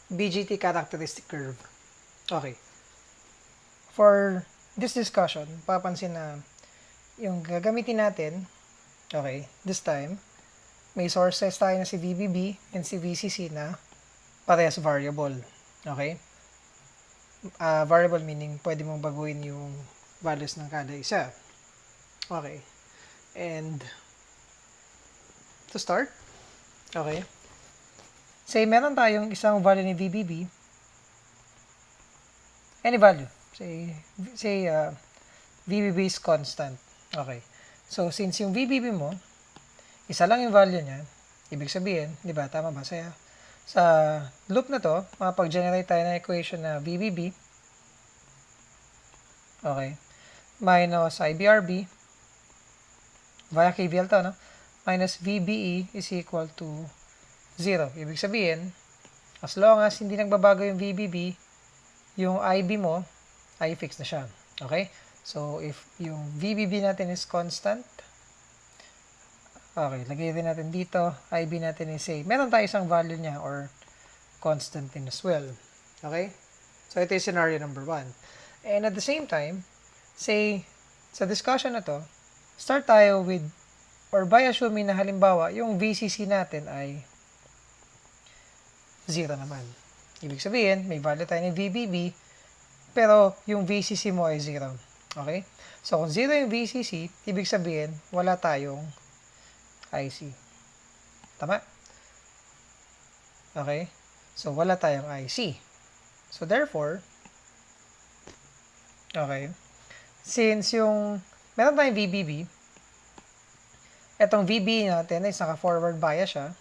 BJT characteristic curve. Okay. For this discussion, papansin na yung gagamitin natin, okay, this time, may sources tayo na si VBB and si VCC na parehas variable. Okay? Variable meaning pwede mong baguhin yung values ng kada isa. Okay. And to start, okay, say meron tayong isang value ni VBB, any value, say VBB is constant. Okay. So, since yung VBB mo, isa lang yung value niya, ibig sabihin, di ba, tama ba? Sa loop na to, makapag-generate tayo ng equation na VBB, okay, minus IBRB, via KVL to, no? Minus VBE is equal to 0. Ibig sabihin, as long as hindi nagbabago yung VBB, yung IB mo, ay fixed na siya. Okay? So, if yung VBB natin is constant, okay, lagay din natin dito, IB natin is say, meron tayo isang value niya or constant din as well. Okay? So, ito yung scenario number 1. And at the same time, say, sa discussion na to, start tayo with, or by assuming na halimbawa, yung VCC natin ay 0 naman. Ibig sabihin, may value tayo ng VBB, pero yung VCC mo ay 0. Okay? So, kung 0 yung VCC, ibig sabihin, wala tayong IC. Tama? Okay? So, wala tayong IC. So, therefore, okay, since yung meron tayong VBB, etong VB natin ay naka-forward bias siya.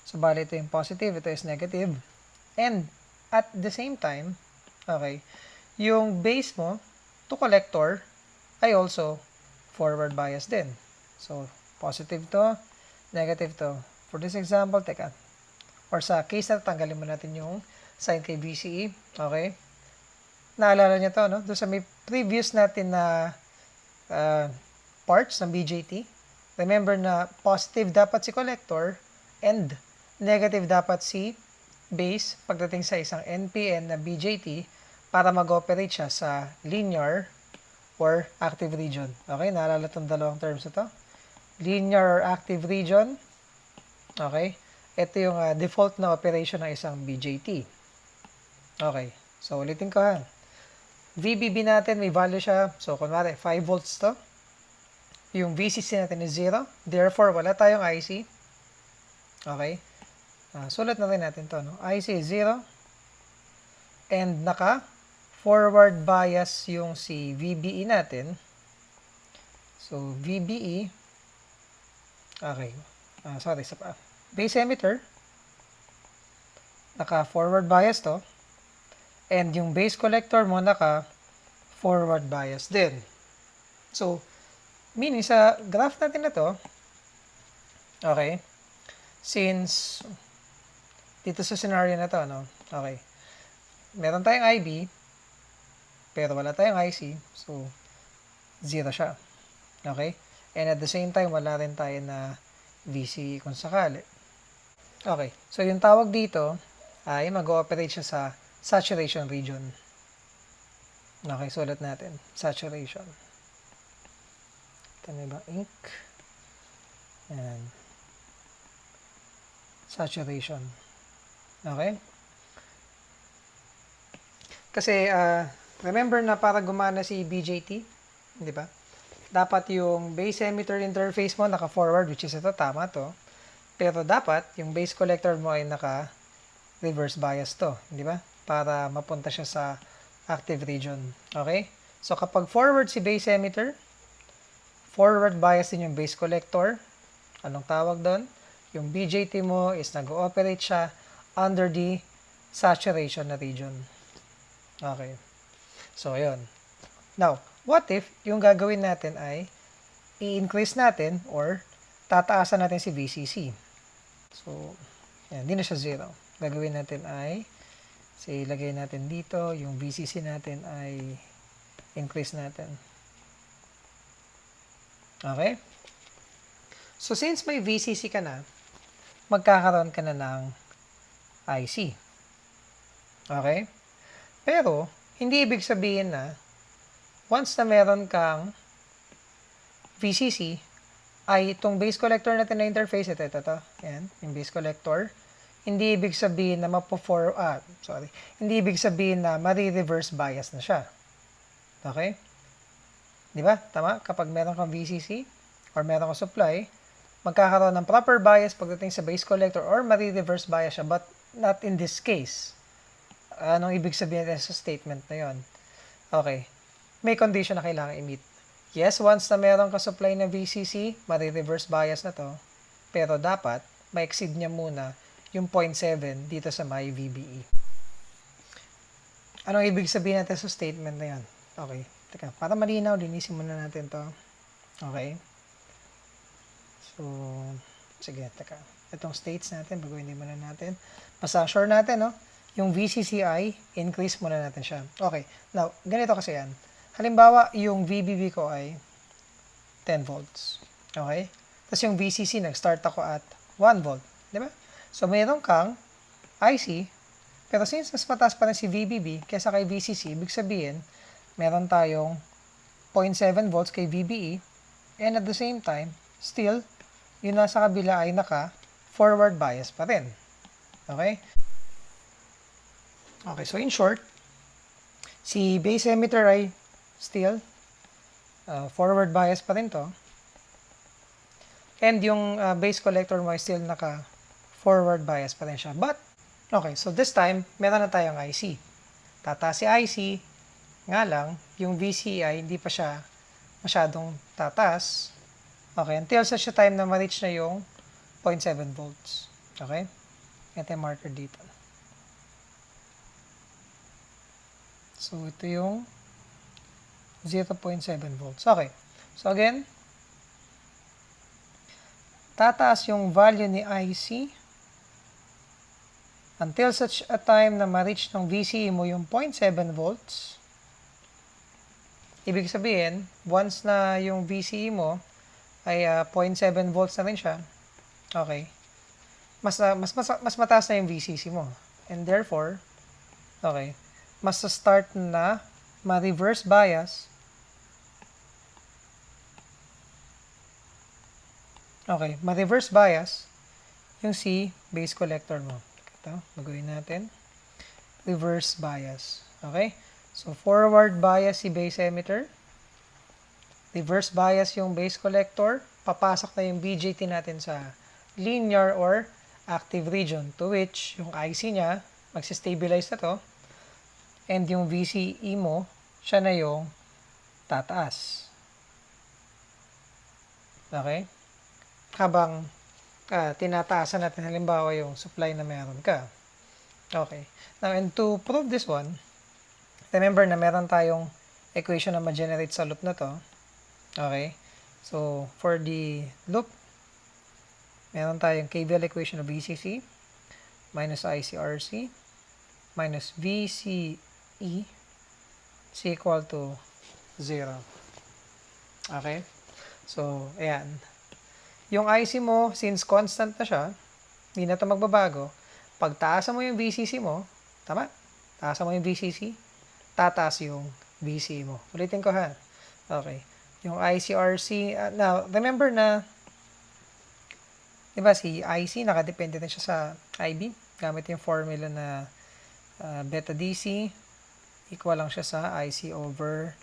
So, bali ito yung positive, ito is negative. And, at the same time, okay, yung base mo to collector ay also forward bias din. So, positive to, negative to. For this example, teka, or sa case na tanggalin mo natin yung sign kay BCE, okay? Naalala niyo to, no? Doon sa may previous natin na parts ng BJT, remember na positive dapat si collector and negative dapat si base pagdating sa isang NPN na BJT para mag-operate siya sa linear or active region. Okay, naalala itong dalawang terms ito. Linear or active region. Okay, ito yung default na operation ng isang BJT. Okay, so ulitin ko ha. VBB natin may value siya. So, kunwari, 5 volts to. Yung VCC natin is 0. Therefore, wala tayong IC. Okay? Sulat na rin natin to. No? IC is 0. And naka-forward bias yung si VBE natin. So, VBE. Okay. Sorry. Base emitter. Naka-forward bias to. And yung base collector mo naka-forward bias din. So, meaning sa graph natin na to, okay, since dito sa scenario na to, no, okay, meron tayong IB, pero wala tayong IC, so 0 siya. Okay? And at the same time, wala rin tayo na VC kung sakali. Okay. So, yung tawag dito ay mag-ooperate siya sa saturation region. Okay, sulat natin. Saturation. Ito na ba? Ink. And saturation. Okay? Kasi, remember na para gumana si BJT, di ba? Dapat yung base emitter interface mo naka-forward, which is ito, tama to. Pero dapat, yung base collector mo ay naka-reverse bias to, di ba? Para mapunta siya sa active region. Okay? So, kapag forward si base emitter, forward bias din yung base collector. Anong tawag doon? Yung BJT mo is nag-ooperate siya under the saturation na region. Okay. So, ayun. Now, what if yung gagawin natin ay i-increase natin or tataasan natin si VCC? So, yan, hindi na siya 0. Gagawin natin ay ilagay natin dito, yung VCC natin ay increase natin. Okay? So, since may VCC ka na, magkakaroon ka na ng IC. Okay? Pero, hindi ibig sabihin na once na meron kang VCC, ay itong base collector natin na interface, ito. Yan, yung base collector. Hindi ibig sabihin na hindi ibig sabihin na mari-reverse bias na siya. Okay? Di ba? Tama? Kapag meron kang VCC or meron kang supply, magkakaroon ng proper bias pagdating sa base collector or mari-reverse bias siya, but not in this case. Anong ibig sabihin sa statement na yon? Okay. May condition na kailangan i-meet. Yes, once na meron ka supply na VCC, mari-reverse bias na to. Pero dapat, ma-exceed niya muna yung 0.7 dito sa my VBE. Anong ibig sabihin natin sa statement na yan? Okay. Teka, para malinaw, linisin muna natin to. Okay. So, sige, teka. Itong states natin, baguhin muna natin. Basta sure natin, no? Yung VCCI, increase muna natin siya. Okay. Now, ganito kasi yan. Halimbawa, yung VBB ko ay 10 volts. Okay? Tapos yung VCC, nag-start ako at 1 volt. Diba? So, mayroon kang IC, pero since mas mataas pa rin si VBB kaysa kay VCC, ibig sabihin, meron tayong 0.7 volts kay VBE, and at the same time, still, yung nasa kabila ay naka-forward bias pa rin. Okay? Okay, so in short, si base emitter ay still forward bias pa rin to. And yung base collector mo ay still naka-forward bias pa rin siya. But, okay, so this time, meron na tayong IC. Tataas si IC, nga lang, yung VCI hindi pa siya masyadong tataas. Okay, until sa time na ma-reach na yung 0.7 volts. Okay? Ito yung marker dito. So, ito yung 0.7 volts. Okay. So, again, tataas yung value ni IC until such a time na ma-reach ng VCE mo yung 0.7 volts. Ibig sabihin, once na yung VCE mo ay 0.7 volts na rin siya, okay, mas mataas na yung VCC mo. And therefore, okay, mas start na ma-reverse bias. Okay, ma-reverse bias yung si base collector mo. Ito, baguhin natin. Reverse bias. Okay? So, forward bias si base emitter. Reverse bias yung base collector. Papasok na yung BJT natin sa linear or active region, to which yung IC niya, magsistabilize na to. And yung VCE mo, siya na yung tataas. Okay? Habang tinataasan natin halimbawa yung supply na meron ka. Okay. Now, and to prove this one, remember na meron tayong equation na ma-generate sa loop na to. Okay. So, for the loop, meron tayong KVL equation of VCC minus ICRC minus VCE is equal to 0. Okay. So, ayan. Yung IC mo, since constant na siya, hindi na ito magbabago. Pag taasan mo yung VCC mo, tama? Taasan mo yung VCC, tataas yung VCE mo. Ulitin ko ha. Okay. Yung ICRC, now, remember na, diba si IC, nakadepende din siya sa IB. Gamit yung formula na beta DC, equal lang siya sa IC over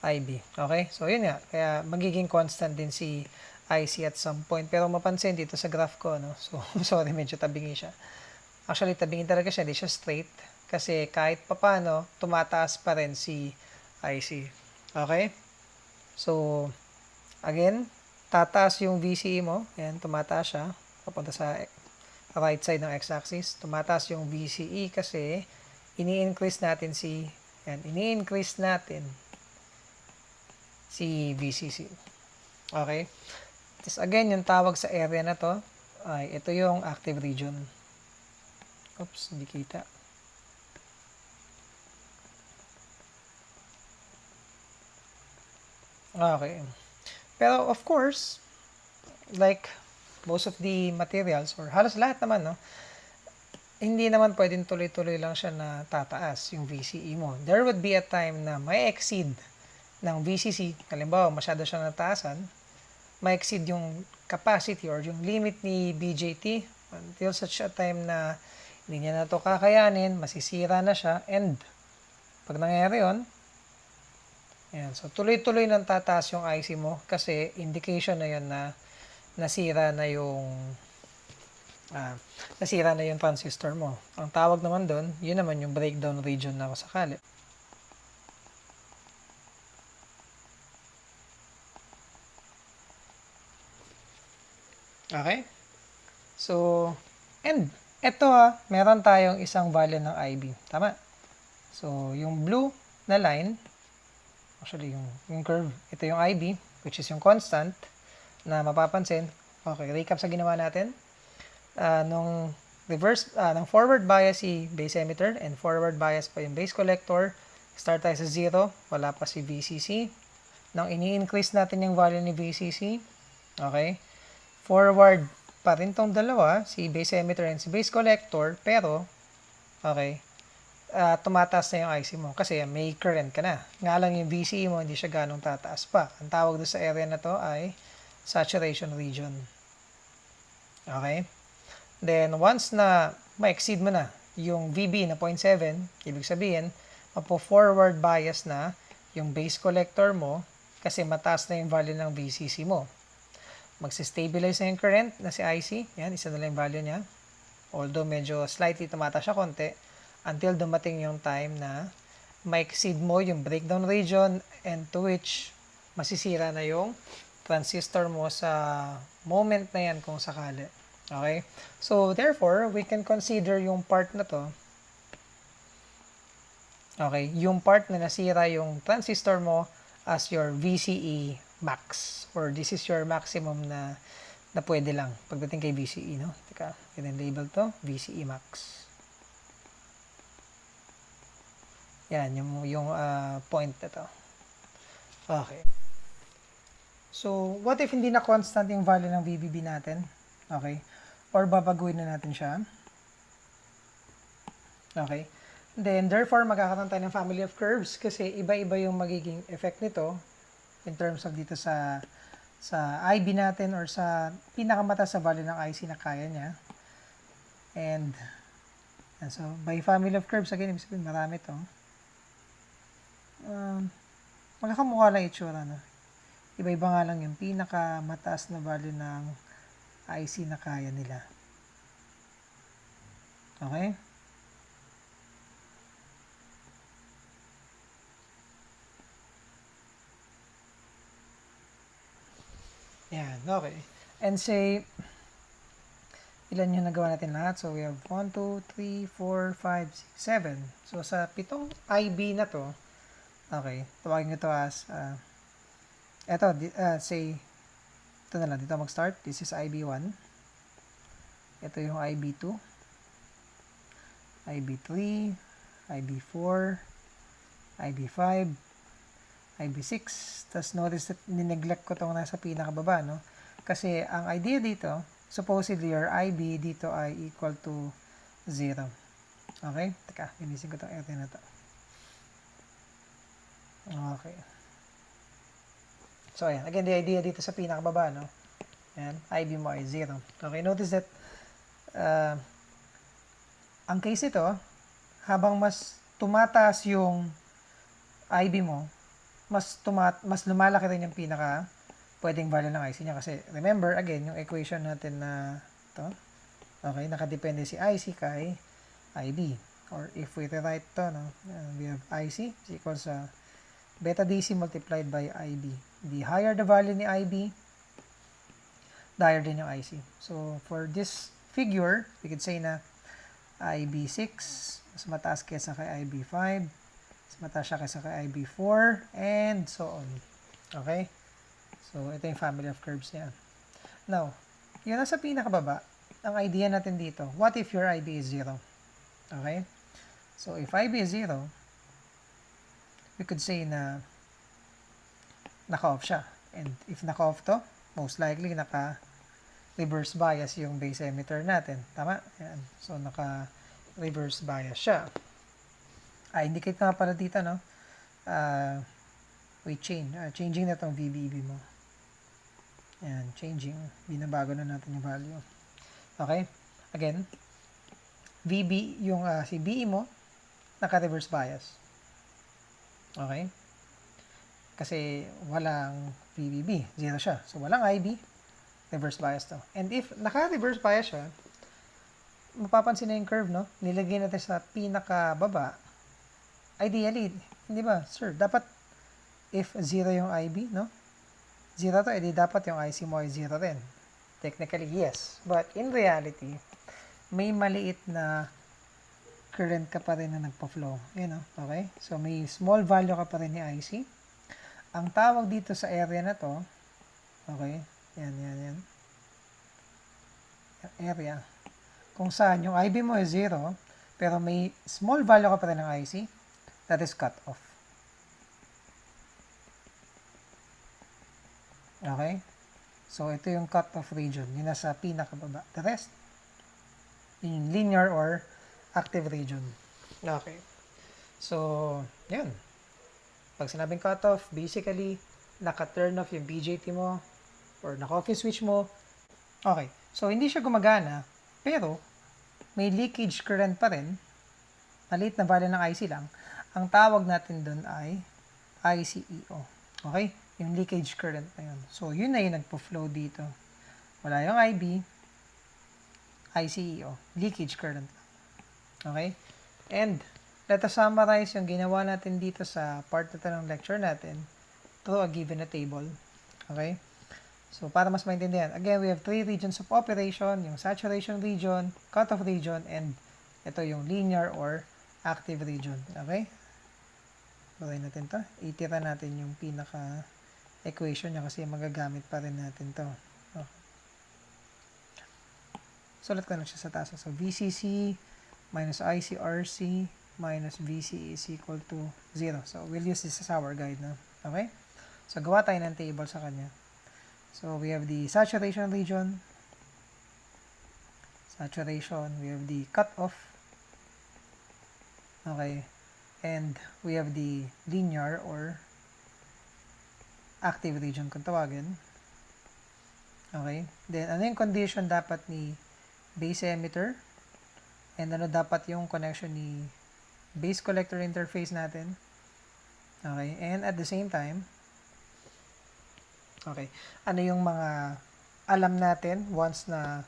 IB. Okay? So, yun nga. Kaya, magiging constant din si IC at some point. Pero mapansin dito sa graph ko, no? So, sorry, medyo tabingi siya. Actually, tabingi talaga siya. Hindi siya straight. Kasi kahit papano, tumataas pa rin si IC. Okay? So, again, tataas yung VCE mo. Ayan, tumataas siya. Papunta sa right side ng x-axis. Tumataas yung VCE kasi ini-increase natin si VCC. Okay? Tapos again, yung tawag sa area na to, ay ito yung active region. Oops, hindi kita. Okay. Pero of course, like most of the materials, or halos lahat naman, no, hindi naman pwedeng tuloy-tuloy lang siya na tataas yung VCE mo. There would be a time na may exceed ng VCC, halimbawa masyado siya nataasan, may exceed yung capacity or yung limit ni BJT until such a time na hindi niya na ito kakayanin, masisira na siya, and pag nangyari yun, ayan, so tuloy-tuloy nang tataas yung IC mo kasi indication na yun na nasira na yung transistor mo. Ang tawag naman doon, yun naman yung breakdown region na sakali. Okay? So, and eto meron tayong isang value ng IB. Tama? So, yung blue na line, actually yung curve, ito yung IB, which is yung constant na mapapansin. Okay, recap sa ginawa natin. Nung forward bias si base emitter and forward bias pa yung base collector, start tayo sa 0, wala pa si VCC. Nang ini-increase natin yung value ni VCC, okay, forward pa rin tong dalawa, si base emitter and si base collector, pero, okay, tumataas na yung IC mo kasi may current ka na. Nga lang yung VCE mo, hindi siya ganong tataas pa. Ang tawag doon sa area na to ay saturation region. Okay? Then, once na ma-exceed mo na yung VB na 0.7, ibig sabihin, mapo-forward bias na yung base collector mo kasi mataas na yung value ng VCC mo. Magsistabilize na yung current na si IC. Yan, isa na lang yung value niya. Although medyo slightly tumataas siya konti until dumating yung time na ma-exceed mo yung breakdown region and to which masisira na yung transistor mo sa moment na yan kung sakali. Okay? So, therefore, we can consider yung part na to. Okay? Yung part na nasira yung transistor mo as your VCE max. Or this is your maximum na pwede lang pagdating kay VCE, no? Teka, ganun label to, VCE max. Yan, yung point na to. Okay. So, what if hindi na constant yung value ng VBB natin? Okay. Or babaguhin na natin siya. Okay. Then, therefore, magkakaroon tayo ng family of curves kasi iba-iba yung magiging effect nito in terms of dito sa IB natin or sa pinakamataas sa value ng IC na kaya niya. And so, by family of curves, again, ibig sabihin, marami to. Magkakamukha lang itsura, no? Iba-iba nga lang yung pinakamataas na value ng IC na kaya nila. Okay? Yan, okay. And say, ilan yung nagawa natin lahat? So, we have 1, 2, 3, 4, 5, 6, 7. So, sa pitong IB na to, okay, tawagin ko to as, say, ito na lang, dito mag-start. This is IB1. Ito yung IB2. IB3. IB4. IB5. IB6. Tapos notice that nineglect ko itong nasa pinakababa, no? Kasi ang idea dito, supposedly your IB dito ay equal to 0. Okay? Teka, linisin ko itong area na to. Okay. So, ayan. Again, the idea dito sa pinakababa, no? Ayan. IB mo ay 0. Okay, notice that ang case ito, habang mas tumataas yung IB mo, mas lumalaki rin yung pinaka pwedeng value ng IC niya. Kasi, remember, again, yung equation natin na to, okay, nakadepende si IC kay IB. Or if we rewrite to, no, we have IC is equals sa beta DC multiplied by IB. The higher the value ni IB, the higher din yung IC. So, for this figure, we could say na IB6 mas mataas kaysa kay IB5, mas mataas siya kaysa kay IB4, and so on. Okay? So, ito yung family of curves niya. Now, yun nasa pinakababa, ang idea natin dito, what if your IB is 0? Okay? So, if IB is 0, we could say na naka-off siya. And if naka-off to, most likely naka-reverse bias yung base emitter natin. Tama? Ayan. So, reverse bias siya. Indicate nga pala dito, no? Changing na itong VBB mo. Ayan, changing. Binabago na natin yung value. Okay? Again, VB, yung si BE mo, naka-reverse bias. Okay? Kasi walang VBB. Zero siya. So, walang IB. Reverse bias to. And if naka-reverse bias siya, mapapansin na yung curve, no? Nilagay natin sa pinakababa. Ideally, hindi ba, sir, dapat if zero yung IB, no? Zero to, edi dapat yung IC mo ay zero rin. Technically, yes. But in reality, may maliit na current ka pa rin na nagpa-flow. Yun, no? Okay? So, may small value ka pa rin ni IC. Ang tawag dito sa area na to, okay? Yan. Area. Kung saan yung IB mo is 0, pero may small value ka pa rin ng IC, that is cut off. Okay? So, ito yung cut-off region. Yun nasa pinakababa. The rest, yung linear or active region. Okay. So, yan. Pag sinabing cut-off, basically, naka-turn off yung BJT mo or naka-off yung switch mo. Okay. So, hindi siya gumagana, pero may leakage current pa rin. Maliit na value ng IC lang. Ang tawag natin doon ay ICEO. Okay? Yung leakage current na yun. So, yun na yung nagpo-flow dito. Wala yung IB, ICEO. Leakage current. Okay? And, let us summarize yung ginawa natin dito sa part na ng lecture natin through a given table. Okay? So, para mas maintindihan. Again, we have 3 regions of operation. Yung saturation region, cutoff region, and ito yung linear or active region. Okay? Buray natin to. Itira natin yung pinaka equation niya kasi magagamit pa rin natin to. Oh. Sulat ko na siya sa taas. So, VCC minus ICRC minus VCE is equal to 0. So, we'll use this as our guide na. Okay? So, gawa tayo ng table sa kanya. So, we have the saturation region. Saturation. We have the cutoff. Okay. And we have the linear or active region kung tawagin. Okay. Then, ano yung condition dapat ni base emitter? And ano dapat yung connection ni base collector interface natin? Okay. And at the same time, okay, ano yung mga alam natin once na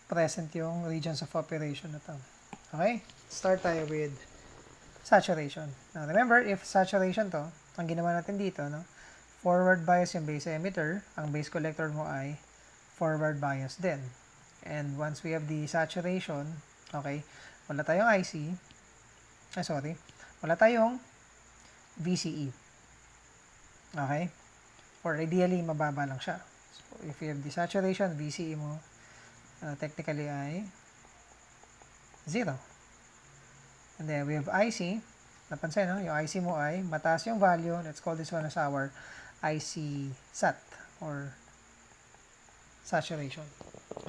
present yung regions of operation na to? Okay. Start tayo with saturation. Now, remember, if saturation to, ang ginawa natin dito, no? Forward bias yung base emitter, ang base collector mo ay forward bias din. And once we have the saturation, okay, wala tayong IC, wala tayong VCE. Okay? Or ideally, mababa lang siya. So, if you have the saturation, VCE mo, technically ay 0. And then we have IC. Napansin, no? Yung IC mo ay mataas yung value. Let's call this one as our IC SAT or saturation.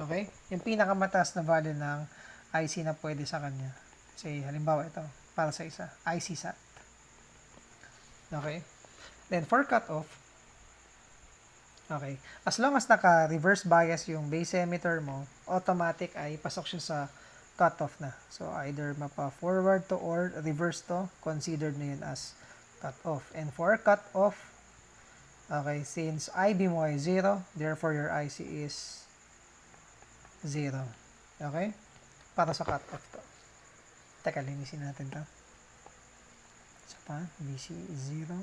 Okay? Yung pinakamataas na value ng IC na pwede sa kanya. Say, halimbawa ito, para sa isa, IC SAT. Okay? Then for cutoff, okay, as long as naka-reverse bias yung base emitter mo, automatic ay pasok siya sa cutoff na. So, either mapa-forward to or reverse to, considered na yun as cutoff. And for cutoff, okay, since IB mo ay 0, therefore your IC is 0. Okay? Para sa cutoff to. Teka, linisin natin to. Isa pa, BC is 0.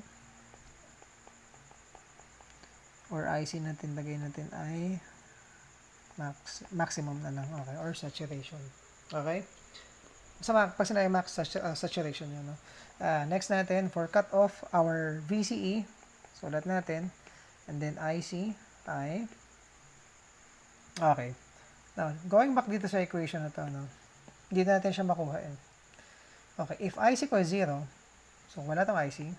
Or IC natin, lagay natin ay maximum na lang. Okay? Or saturation. Okay? Pag sinabi max saturation yun. No? Next natin, for cutoff, our VCE, sulat natin, and then IC ay, okay. Now, going back dito sa equation na to, no? Hindi natin siya makuha eh. Okay, if IC ko is 0, so wala tong IC,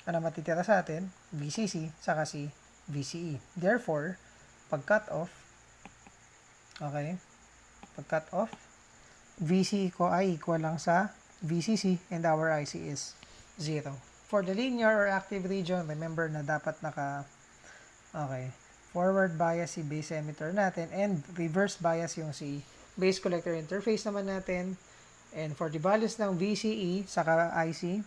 ano matitira sa atin? VCC, saka si VCE. Therefore, pag cut off, okay, pag cut off, VC ko ay equal lang sa VCC and our IC is 0. For the linear or active region, remember na dapat okay, forward bias si base emitter natin and reverse bias yung si base collector interface naman natin. And for the values ng VCE saka IC,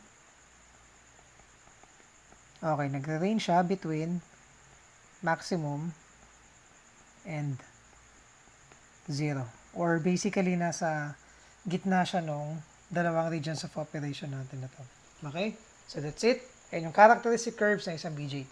okay, nagre-range siya between maximum and 0. Or basically, nasa gitna siya nung dalawang regions of operation natin na to. Okay? So that's it. And yung characteristic curves ng isang BJT.